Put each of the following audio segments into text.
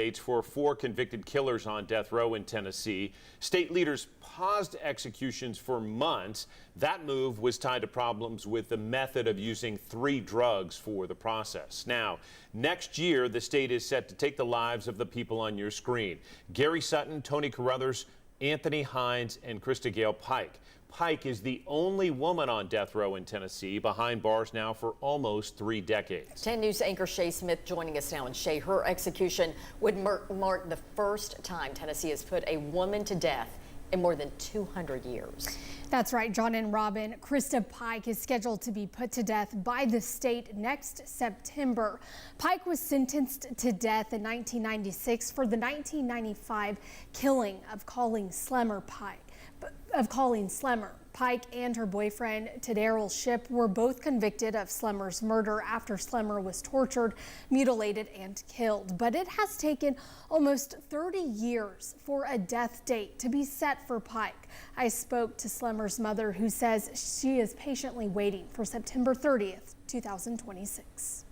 dates for 4 convicted killers on death row in Tennessee. State leaders paused executions for months. That move was tied to problems with the method of using 3 drugs for the process. Now, next year, the state is set to take the lives of the people on your screen: Gary Sutton, Tony Carruthers, Anthony Hines, and Christa Gail Pike. Pike is the only woman on death row in Tennessee, behind bars now for almost 3 decades. 10 News anchor Shay Smith joining us now. And Shay, her execution would mark the first time Tennessee has put a woman to death in more than 200 years. That's right, John and Robin. Christa Pike is scheduled to be put to death by the state next September. Pike was sentenced to death in 1996 for the 1995 killing of Colleen Slemmer. Pike and her boyfriend, Tadaryl Shipp, were both convicted of Slemmer's murder after Slemmer was tortured, mutilated, and killed. But it has taken almost 30 years for a death date to be set for Pike. I spoke to Slemmer's mother, who says she is patiently waiting for September 30th, 2026.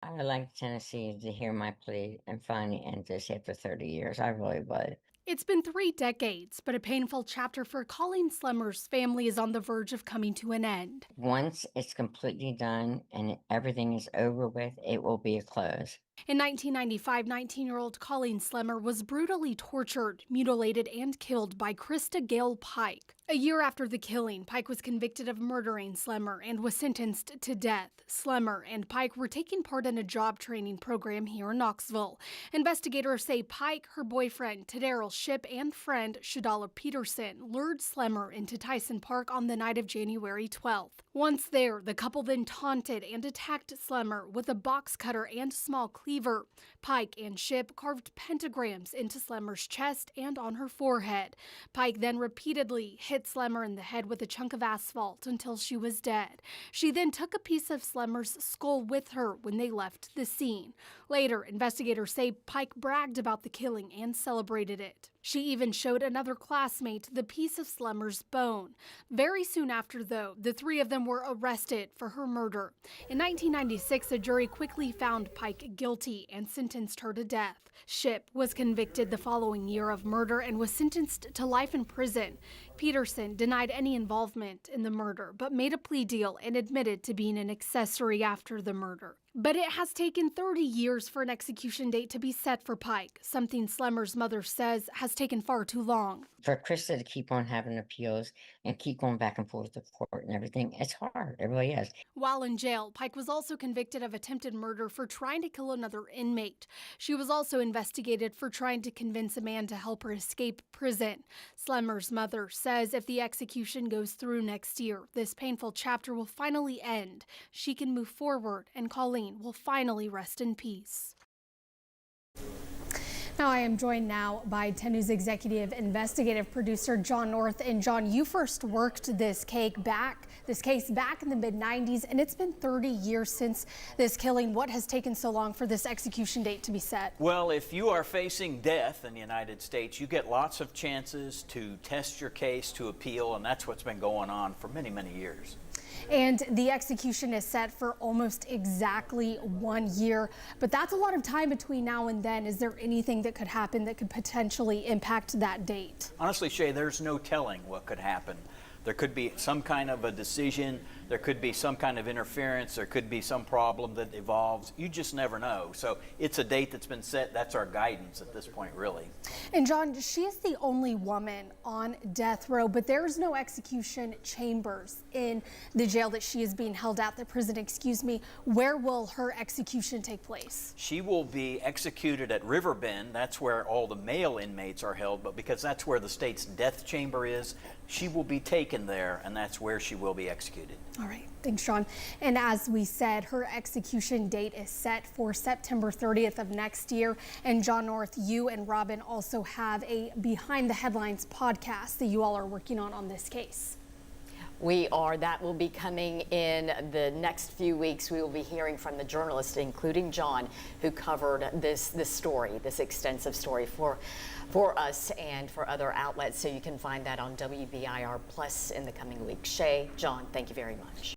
I would like Tennessee to hear my plea and finally end this after 30 years. I really would. It's been 3 decades, but a painful chapter for Colleen Slemmer's family is on the verge of coming to an end. Once it's completely done and everything is over with, it will be a close. In 1995, 19-year-old Colleen Slemmer was brutally tortured, mutilated, and killed by Christa Gail Pike. A year after the killing, Pike was convicted of murdering Slemmer and was sentenced to death. Slemmer and Pike were taking part in a job training program here in Knoxville. Investigators say Pike, her boyfriend, Tadaryl Shipp, and friend, Shadala Peterson, lured Slemmer into Tyson Park on the night of January 12th. Once there, the couple then taunted and attacked Slemmer with a box cutter and small cleaver. Pike and Shipp carved pentagrams into Slemmer's chest and on her forehead. Pike then repeatedly hit Slemmer in the head with a chunk of asphalt until she was dead. She then took a piece of Slemmer's skull with her when they left the scene. Later, investigators say Pike bragged about the killing and celebrated it. She even showed another classmate the piece of Slemmer's bone. Very soon after, though, the 3 of them were arrested for her murder. In 1996, a jury quickly found Pike guilty and sentenced her to death. Shipp was convicted the following year of murder and was sentenced to life in prison. Peterson denied any involvement in the murder, but made a plea deal and admitted to being an accessory after the murder. But it has taken 30 years for an execution date to be set for Pike, something Slemmer's mother says has taken far too long. For Christa to keep on having appeals and keep going back and forth to court and everything, it's hard. It really is. While in jail, Pike was also convicted of attempted murder for trying to kill another inmate. She was also investigated for trying to convince a man to help her escape prison. Slemmer's mother says if the execution goes through next year, this painful chapter will finally end. She can move forward, and Colleen will finally rest in peace. Now I am joined now by 10 News executive investigative producer John North. And John, you first worked this case back in the mid-90s, and it's been 30 years since this killing. What has taken so long for this execution date to be set? Well, if you are facing death in the United States, you get lots of chances to test your case, to appeal, and that's what's been going on for many, many years. And the execution is set for almost exactly 1 year, but that's a lot of time between now and then. Is there anything that could happen that could potentially impact that date? Honestly, Shay, there's no telling what could happen. There could be some kind of a decision, there could be some kind of interference, there could be some problem that evolves. You just never know. So it's a date that's been set. That's our guidance at this point, really. And John, she is the only woman on death row, but there's no execution chambers in the jail that she is being held at, the prison, excuse me. Where will her execution take place? She will be executed at Riverbend. That's where all the male inmates are held, but because that's where the state's death chamber is, she will be taken there, and that's where she will be executed. All right, thanks, John. And as we said, her execution date is set for September 30th of next year. And John North, you and Robin also have a Behind the Headlines podcast that you all are working on this case. We are. That will be coming in the next few weeks. We will be hearing from the journalists, including John, who covered this story, this extensive story for us and for other outlets. So you can find that on WBIR Plus in the coming weeks. Shay, John, thank you very much.